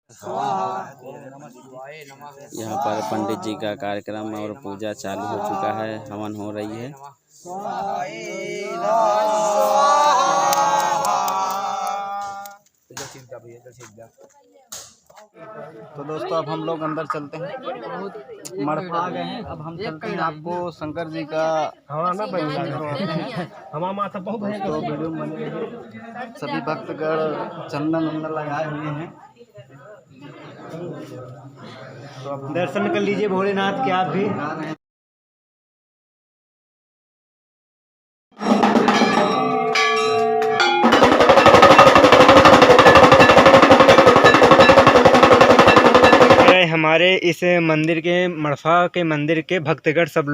यहाँ पर पंडित जी का कार्यक्रम और पूजा चालू हो चुका है, हवन हो रही है। तो दोस्तों अब हम लोग अंदर चलते हैं, मड़फा आ गए हैं। अब हम चलते हैं, आपको शंकर जी का दोस्तों वीडियो बने। सभी भक्तगण चंदन वंदन लगाए हुए हैं, तो अब दर्शन कर लीजिए भोलेनाथ के आप भी। हमारे इस मंदिर के मड़फा के मंदिर के भक्तगण सब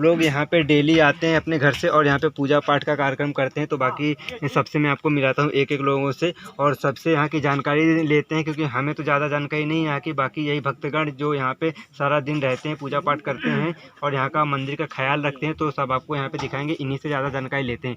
लोग यहाँ पे डेली आते हैं अपने घर से और यहाँ पे पूजा पाठ का कार्यक्रम करते हैं। तो बाकी सबसे मैं आपको मिलाता हूँ एक एक लोगों से और सबसे यहाँ की जानकारी लेते हैं, क्योंकि हमें तो ज़्यादा जानकारी नहीं है यहाँ की। बाकी यही भक्तगण जो यहाँ पे सारा दिन रहते हैं, पूजा पाठ करते हैं और यहाँ का मंदिर का ख्याल रखते हैं, तो सब आपको यहाँ पे दिखाएंगे, इन्हीं से ज़्यादा जानकारी लेते हैं।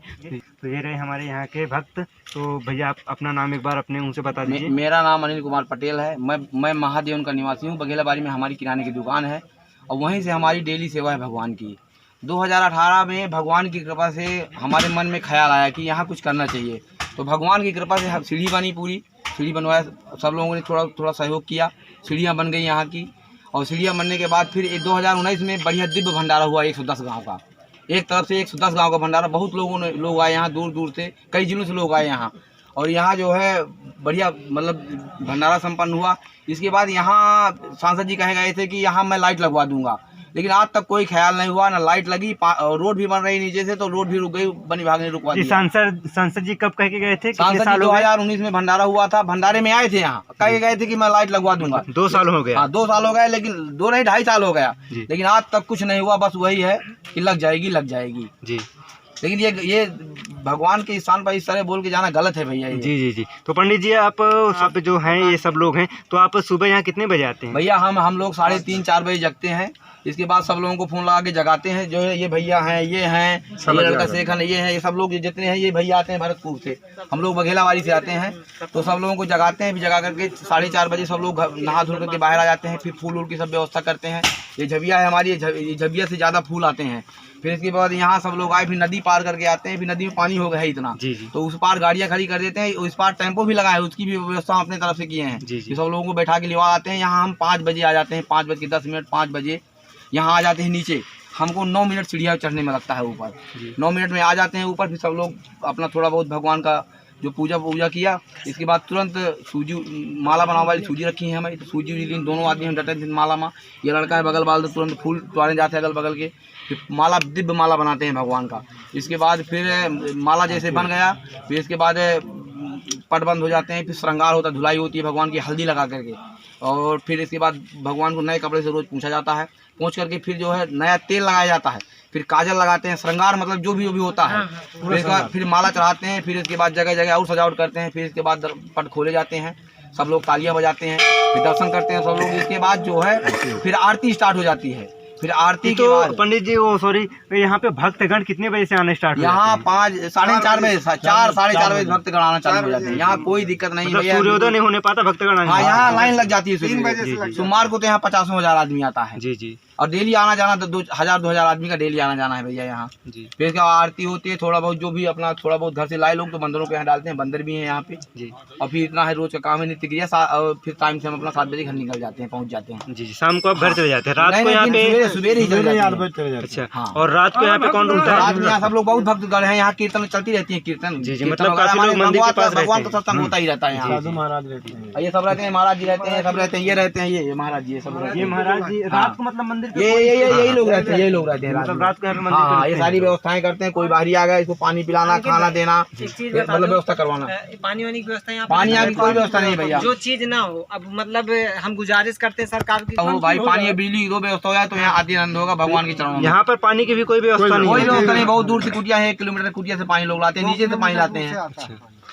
तो ये रहे हमारे यहाँ के भक्त। तो भैया आप अपना नाम एक बार अपने उनसे बता दीजिए। मेरा नाम अनिल कुमार पटेल है। मैं महादेव का निवासी हूँ। बघेलाबाड़ी में हमारी किराने की दुकान है और वहीं से हमारी डेली सेवा है भगवान की। 2018 में भगवान की कृपा से हमारे मन में ख्याल आया कि यहाँ कुछ करना चाहिए, तो भगवान की कृपा से सीढ़ी बनी, पूरी सीढ़ी बनवाया, सब लोगों ने थोड़ा सहयोग किया, सीढ़ियाँ बन गई यहाँ की। और सीढ़ियाँ बनने के बाद फिर 2019 में बढ़िया दिव्य भंडारा हुआ 110 गाँव का। एक तरफ से 110 गाँव का भंडारा, बहुत लोग आए यहाँ, दूर दूर से कई जिलों से लोग आए यहाँ, और यहाँ जो है बढ़िया मतलब भंडारा संपन्न हुआ। इसके बाद यहाँ सांसद जी कहे गए थे कि यहाँ मैं लाइट लगवा दूंगा, लेकिन आज तक कोई ख्याल नहीं हुआ, ना लाइट लगी। रोड भी बन रही नीचे से, तो रोड भी रुक गई, वन विभाग ने रुकवा दिया। सांसद जी कब कह के गए थे? सांसद जी 2019 में भंडारा हुआ था, भंडारे में आए थे, यहाँ कह के गए थे कि मैं लाइट लगवा दूंगा। 2 साल हो गए। हाँ 2 साल हो गए, लेकिन 2 नहीं 2.5 साल हो गया, लेकिन आज तक कुछ नहीं हुआ। बस वही है कि लग जाएगी जी। लेकिन ये भगवान के स्थान पर इस तरह बोल के जाना गलत है भैया। जी। तो पंडित जी आप सब जो हैं ये सब लोग हैं, तो आप सुबह यहाँ कितने बजे आते हैं? भैया हम लोग 3:30-4 बजे जगते हैं। इसके बाद सब लोगों को फ़ोन लगा के जगाते हैं। जो है ये भैया हैं, ये हैं, ये लड़का शेखन, ये हैं, ये सब लोग जितने हैं, ये भैया आते हैं भरतपुर से, हम लोग बघेलाबाड़ी से आते हैं। तो सब लोगों को जगाते हैं, जगा करके 4:30 बजे सब लोग नहा धुल करके बाहर आ जाते हैं। फिर फूल की सब व्यवस्था करते हैं। ये झबिया है हमारी, ये झबिया से ज़्यादा फूल आते हैं। फिर इसके बाद यहाँ सब लोग आए, फिर नदी पार करके आते हैं। फिर नदी में पानी हो गया है इतना, तो उस पार गाड़ियाँ खड़ी कर देते हैं, उस पार टेम्पो भी लगा है, उसकी भी व्यवस्था अपने तरफ से किए हैं। सब लोगों को बैठा के लिवा आते हैं। यहाँ हम 5 बजे आ जाते हैं, 5:10, 5 बजे यहाँ आ जाते हैं नीचे। हमको 9 मिनट सीढ़ियाँ चढ़ने में लगता है ऊपर। 9 मिनट में आ जाते हैं ऊपर। फिर सब लोग अपना थोड़ा बहुत भगवान का जो पूजा किया। इसके बाद तुरंत सूजी माला बनाने वाली सूजी रखी है हमें, तो सूजी दोनों आदमी हम डटे थे माला में। ये लड़का है बगल वाल, तो तुरंत फूल तोड़ने जाते हैं अगल बगल के, फिर माला दिव्य माला बनाते हैं भगवान का। इसके बाद फिर माला जैसे बन गया, फिर इसके बाद पट बंद हो जाते हैं। फिर श्रृंगार होता है, धुलाई होती है भगवान की हल्दी लगा करके, और फिर इसके बाद भगवान को नए कपड़े से रोज़ पूछा जाता है। पहुँच करके फिर जो है नया तेल लगाया जाता है, फिर काजल लगाते हैं, श्रृंगार मतलब जो भी होता है। फिर माला चढ़ाते हैं। फिर इसके बाद जगह जगह और सजावट करते हैं। फिर इसके बाद पट खोले जाते हैं, सब लोग तालियां बजाते हैं, फिर दर्शन करते हैं सब लोग। इसके बाद जो है फिर आरती स्टार्ट हो जाती है। फिर आरती तो पंडित जी वो सॉरी, यहाँ पे भक्तगण कितने बजे से आना स्टार्ट? यहाँ 5-4:30 बजे, 4-4:30 बजे भक्तगण आना चालू हो जाते हैं। यहाँ कोई दिक्कत नहीं है, सूर्योदय नहीं होने पाता भक्तगण। हाँ यहाँ लाइन लग जाती है 3 बजे। सोमवार को तो यहाँ 50,000 आदमी आता है जी। और डेली आना जाना, तो 2,000 आदमी का डेली आना जाना है भैया यहाँ। फिर इसके बाद आरती होती है। थोड़ा बहुत जो भी अपना थोड़ा बहुत घर से लाए लोग, तो बंदरों के यहाँ डालते हैं, बंदर भी हैं यहाँ पे जी। और फिर इतना है रोज का काम है, नित्य क्रिया। और फिर टाइम से हम अपना 7 बजे घर निकल जाते हैं, पहुँच जाते हैं जी। शाम को आप घर चले जाते हैं? रात को यहाँ पे सुबह ही चले जाते हैं। अच्छा हाँ। और रात को यहाँ पे कौन रुकता है? रात में यहाँ सब लोग बहुत भक्तगण हैं, यहाँ कीर्तन चलती रहती है। कीर्तन जी मतलब काफी लोग मंदिर के पास भगवान का सत्संग होता ही रहता है यहाँ। महाराज रहते हैं, ये सब रहते हैं, महाराज जी रहते हैं, सब रहते हैं, ये रहते हैं, ये महाराज जी, सब ये महाराज जी रात को मतलब मंदिर यही लोग रहते हैं, मतलब रात को हाँ। ये सारी व्यवस्थाएं करते हैं। कोई बाहरी आ गया, इसको पानी पिलाना, खाना देना, मतलब व्यवस्था करवाना। पानी वानी की व्यवस्था यहाँ, पानी की कोई व्यवस्था नहीं भैया। जो चीज ना हो, अब मतलब हम गुजारिश करते हैं सरकार की, तो भाई पानी बिजली की दो व्यवस्था हो जाए तो यहाँ आती आनंद होगा भगवान के चरणों में। यहाँ पर पानी की भी कोई व्यवस्था नहीं? कोई व्यवस्था नहीं। बहुत दूर से कुटिया है, 1 किलोमीटर कुटिया से पानी लोग लाते हैं, नीचे से पानी लाते हैं।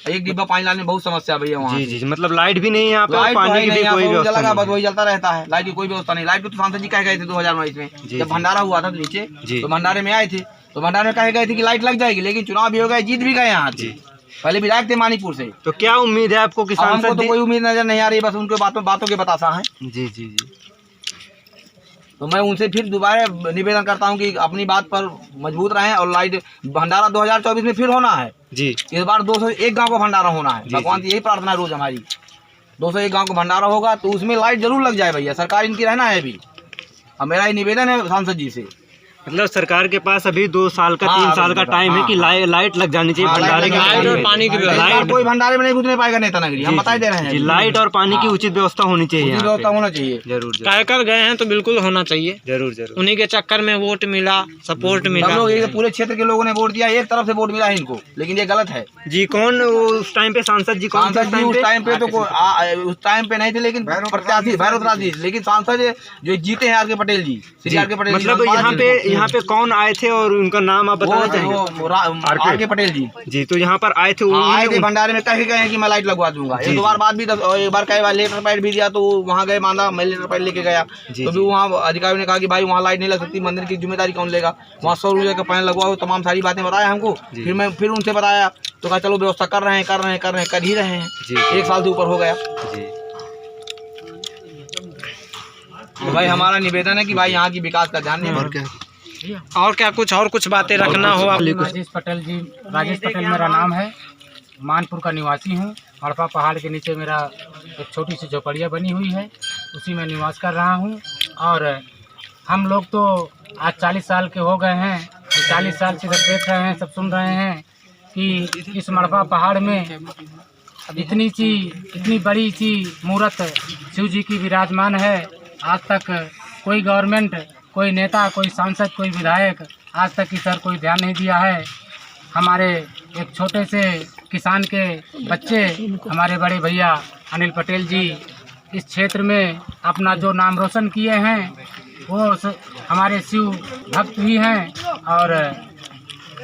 एक डिब्बा पानी लाने में बहुत समस्या भैया वहाँ। जी मतलब लाइट भी नहीं है यहाँ पे, पानी की भी कोई व्यवस्था नहीं, बस वही चलता रहता है। लाइट की कोई व्यवस्था नहीं। लाइट को तो सांसद जी कह गए थे 2022 में, जब भंडारा हुआ था नीचे, तो भंडारे में आए थे, तो भंडारे में कहे गए थे कि लाइट लग जाएगी, लेकिन चुनाव भी हो गए, जीत भी गए यहाँ जी। पहले विधायक थे मानीपुर से। तो क्या उम्मीद है आपको कि हमको सांसद तो कोई उम्मीद नजर नहीं आ रही, बस उनके बातों के बतासा है। जी जी जी। तो मैं उनसे फिर दोबारा निवेदन करता हूं कि अपनी बात पर मजबूत रहें और लाइट भंडारा 2024 में फिर होना है जी। इस बार 201 गांव का भंडारा होना है। भगवान से यही प्रार्थना है रोज हमारी, 201 गांव का भंडारा होगा तो उसमें लाइट जरूर लग जाए भैया, सरकार इनकी रहना है अभी। अब मेरा ये निवेदन है सांसद जी से। मतलब सरकार के पास अभी 2 साल का 3 साल का टाइम है कि लाइट लग जानी चाहिए भंडारे के लाइट और पानी की व्यवस्था। कोई भंडारे में नहीं घुसने पाएगा नेता नगरी, हम बता दे रहे हैं। लाइट और पानी की उचित व्यवस्था होनी चाहिए, व्यवस्था होना चाहिए। जरूर कर गए हैं तो बिल्कुल होना चाहिए। जरूर जरूर। उन्हीं के चक्कर में वोट मिला, सपोर्ट मिला। हम लोग पूरे क्षेत्र के लोगों ने वोट दिया, एक तरफ से वोट मिला है इनको, लेकिन ये गलत है जी। कौन उस टाइम पे सांसद जी? सांसद जी उस टाइम पे तो उस टाइम पे नहीं थे, लेकिन प्रत्याशी भैरव राजी, लेकिन सांसद जो जीते हैं आर.के. पटेल जी, श्री आर.के. पटेल। मतलब यहाँ पे कौन आए थे और उनका नाम आप बताना चाहेंगे? आर.के. पटेल जी। जी, तो यहाँ पर आए थे, आए थे भंडारे में, कह के गए कि मैं लाइट लगवा दूंगा। एक दो बार बाद भी, एक बार कई बार लेटर पैड भी दिया, तो वहाँ गए मांदा, मैं लेटर पैड लेके गया तो भी वहाँ अधिकारियों ने कहा कि भाई वहाँ लाइट नहीं लग सकती, मंदिर की जिम्मेदारी कौन लेगा, वहाँ 100 रुपये का पैनल लगवाओ, तमाम सारी बातें बताया हमको। फिर उनसे बताया तो कहा चलो व्यवस्था कर रहे हैं कर ही रहे हैं। 1 साल से ऊपर हो गया। तो भाई हमारा निवेदन है कि भाई यहाँ की विकास का ध्यान नहीं। और कुछ बातें रखना हो आप। राजेश पटेल मेरा नाम है, मानपुर का निवासी हूँ। हड़पा पहाड़ के नीचे मेरा एक छोटी सी झोपड़िया बनी हुई है, उसी में निवास कर रहा हूँ। और हम लोग तो आज 40 साल के हो गए हैं, 40 साल से इधर देख रहे हैं, सब सुन रहे हैं कि इस मड़पा पहाड़ में इतनी बड़ी सी मूर्त शिव जी की विराजमान है। आज तक कोई गवर्नमेंट, कोई नेता, कोई सांसद, कोई विधायक आज तक इस पर कोई ध्यान नहीं दिया है। हमारे एक छोटे से किसान के बच्चे, हमारे बड़े भैया अनिल पटेल जी इस क्षेत्र में अपना जो नाम रोशन किए हैं, वो हमारे शिव भक्त भी हैं और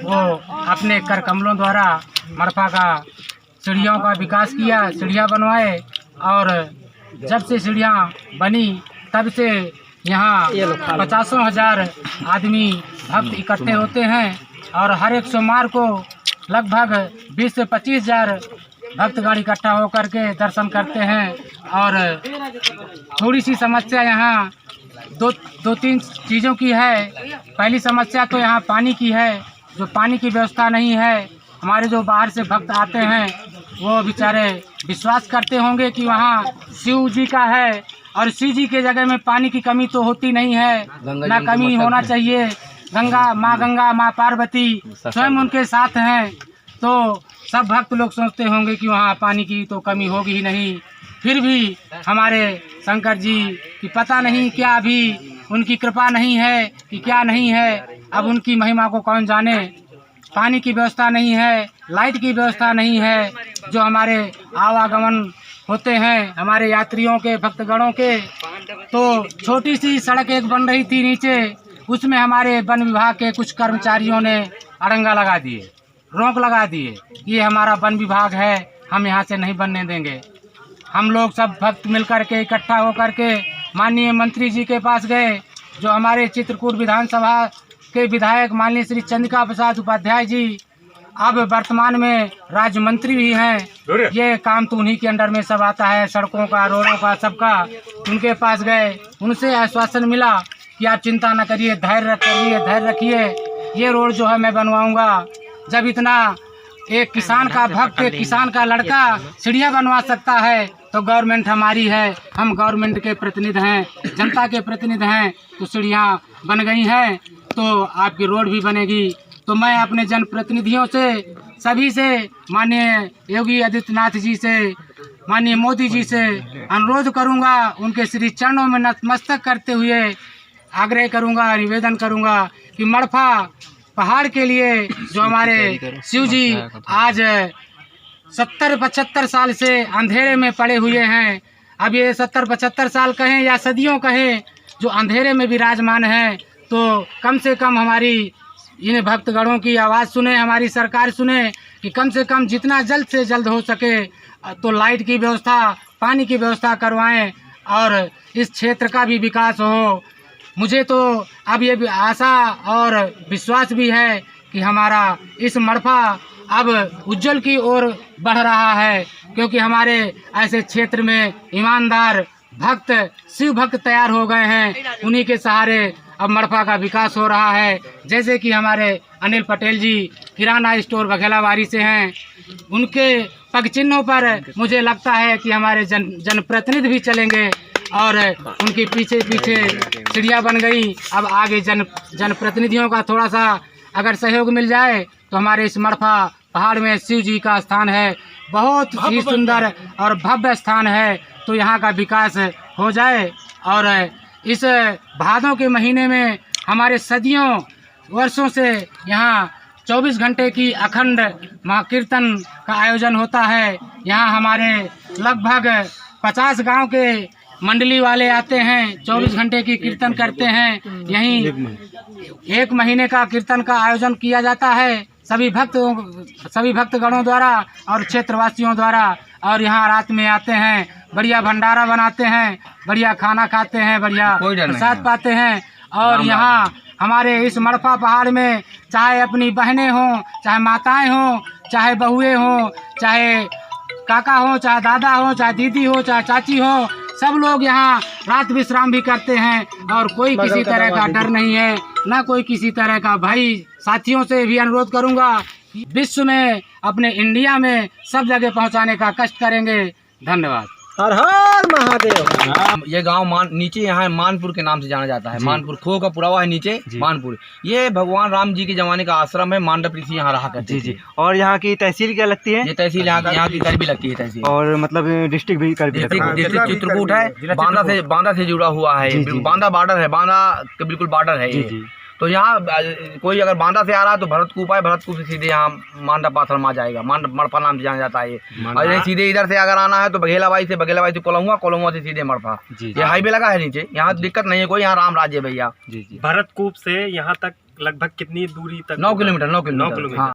वो अपने कर कमलों द्वारा मड़पा का सीढ़ियों का विकास किया, सीढ़ियाँ बनवाए। और जब से सीढ़ियाँ बनी तब से यहाँ 50,000 आदमी भक्त इकट्ठे होते हैं और हर एक सोमवार को लगभग 20 से 25,000 भक्तगण इकट्ठा होकर के दर्शन करते हैं। और थोड़ी सी समस्या यहाँ दो तीन चीज़ों की है। पहली समस्या तो यहाँ पानी की है, जो पानी की व्यवस्था नहीं है। हमारे जो बाहर से भक्त आते हैं वो बेचारे विश्वास करते होंगे कि वहाँ शिव जी का है, और शिव जी के जगह में पानी की कमी तो होती नहीं है, ना कमी होना चाहिए। गंगा माँ पार्वती स्वयं उनके साथ हैं, तो सब भक्त लोग सोचते होंगे कि वहाँ पानी की तो कमी होगी ही नहीं। फिर भी हमारे शंकर जी की पता नहीं क्या अभी उनकी कृपा नहीं है कि क्या नहीं है, अब उनकी महिमा को कौन जाने। पानी की व्यवस्था नहीं है, लाइट की व्यवस्था नहीं है। जो हमारे आवागमन होते हैं हमारे यात्रियों के, भक्तगणों के, तो छोटी सी सड़क एक बन रही थी नीचे, उसमें हमारे वन विभाग के कुछ कर्मचारियों ने अड़ंगा लगा दिए, रोक लगा दिए। ये हमारा वन विभाग है, हम यहाँ से नहीं बनने देंगे। हम लोग सब भक्त मिलकर के इकट्ठा होकर के माननीय मंत्री जी के पास गए, जो हमारे चित्रकूट विधानसभा के विधायक माननीय श्री चंद्रिका प्रसाद उपाध्याय जी अब वर्तमान में राज्य मंत्री भी हैं। ये काम तो उन्हीं के अंडर में सब आता है, सड़कों का, रोडों का, सबका। उनके पास गए, उनसे आश्वासन मिला कि आप चिंता न करिए, धैर्य रखिए, ये रोड जो है मैं बनवाऊंगा। जब इतना एक किसान का भक्त, एक किसान का लड़का सीढ़ियाँ बनवा सकता है तो गवर्नमेंट हमारी है, हम गवर्नमेंट के प्रतिनिधि हैं, जनता के प्रतिनिधि हैं। तो सीढ़ियाँ बन गई हैं तो आपकी रोड भी बनेगी। तो मैं अपने जनप्रतिनिधियों से, सभी से, माननीय योगी आदित्यनाथ जी से, माननीय मोदी जी से अनुरोध करूंगा, उनके श्री चरणों में नतमस्तक करते हुए आग्रह करूंगा, निवेदन करूंगा कि मड़पा पहाड़ के लिए जो हमारे शिव जी आज 70-75 साल से अंधेरे में पड़े हुए हैं, अब ये 70-75 साल कहें या सदियों कहें, जो अंधेरे में विराजमान हैं, तो कम से कम हमारी इन भक्तगणों की आवाज़ सुने, हमारी सरकार सुने कि कम से कम जितना जल्द से जल्द हो सके तो लाइट की व्यवस्था, पानी की व्यवस्था करवाएं और इस क्षेत्र का भी विकास हो। मुझे तो अब ये आशा और विश्वास भी है कि हमारा इस मड़पा अब उज्जवल की ओर बढ़ रहा है, क्योंकि हमारे ऐसे क्षेत्र में ईमानदार भक्त, शिव भक्त तैयार हो गए हैं। उन्हीं के सहारे अब मड़फा का विकास हो रहा है। जैसे कि हमारे अनिल पटेल जी किराना स्टोर बघेलावाड़ी से हैं, उनके पग चिन्हों पर मुझे लगता है कि हमारे जनप्रतिनिधि भी चलेंगे और उनके पीछे पीछे सीढ़ियाँ बन गई। अब आगे जनप्रतिनिधियों का थोड़ा सा अगर सहयोग मिल जाए तो हमारे इस मड़फा पहाड़ में शिव जी का स्थान है, बहुत ही सुंदर और भव्य स्थान है। तो यहाँ का विकास हो जाए और इस भादों के महीने में हमारे सदियों वर्षों से यहाँ 24 घंटे की अखंड महाकीर्तन का आयोजन होता है। यहाँ हमारे लगभग 50 गांव के मंडली वाले आते हैं, 24 घंटे की कीर्तन करते हैं। यहीं 1 महीने का कीर्तन का आयोजन किया जाता है सभी भक्तगणों द्वारा और क्षेत्रवासियों द्वारा। और यहाँ रात में आते हैं, बढ़िया भंडारा बनाते हैं, बढ़िया खाना खाते हैं, बढ़िया प्रसाद पाते हैं। और यहाँ हमारे इस मड़फा पहाड़ में चाहे अपनी बहनें हों, चाहे माताएं हों, चाहे बहुएं हों, चाहे काका हो, चाहे दादा हो, चाहे दीदी हो, चाहे चाची हो, सब लोग यहाँ रात विश्राम भी करते हैं। और कोई किसी तरह का डर नहीं है, ना कोई किसी तरह का भय। साथियों से भी अनुरोध करूँगा, विश्व में, अपने इंडिया में सब जगह पहुँचाने का कष्ट करेंगे। धन्यवाद। हर हर महादेव। ये गांव नीचे यहाँ मानपुर के नाम से जाना जाता है। मानपुर खो का पुरावा है नीचे मानपुर। ये भगवान राम जी के जमाने का आश्रम है। मांडव ऋषि यहाँ रहा करते थे। और यहाँ की तहसील क्या लगती है? ये तहसील यहाँ की करबी लगती है तहसील। और मतलब डिस्ट्रिक्ट भी करबी लगती है। डिस्ट्रिक्ट चित्रकूट है, बांदा से जुड़ा हुआ है। बांदा बॉर्डर है, बांदा के बिल्कुल बॉर्डर है। तो यहाँ कोई अगर बांदा से आ रहा है तो भरतकूप है, भरतकूप से सीधे यहाँ मांडा पाथर में आ जाएगा। मड़फा नाम से जाना जाता है ये। और यही सीधे इधर से अगर आना है तो बघेलाबाई से कोलंगुआ से सीधे मड़फा। ये हाईवे लगा है नीचे, यहाँ दिक्कत नहीं है कोई। यहाँ राम राज्य भैया। भरतकूप से यहाँ तक लगभग कितनी दूरी तक? 9 किलोमीटर। हाँ।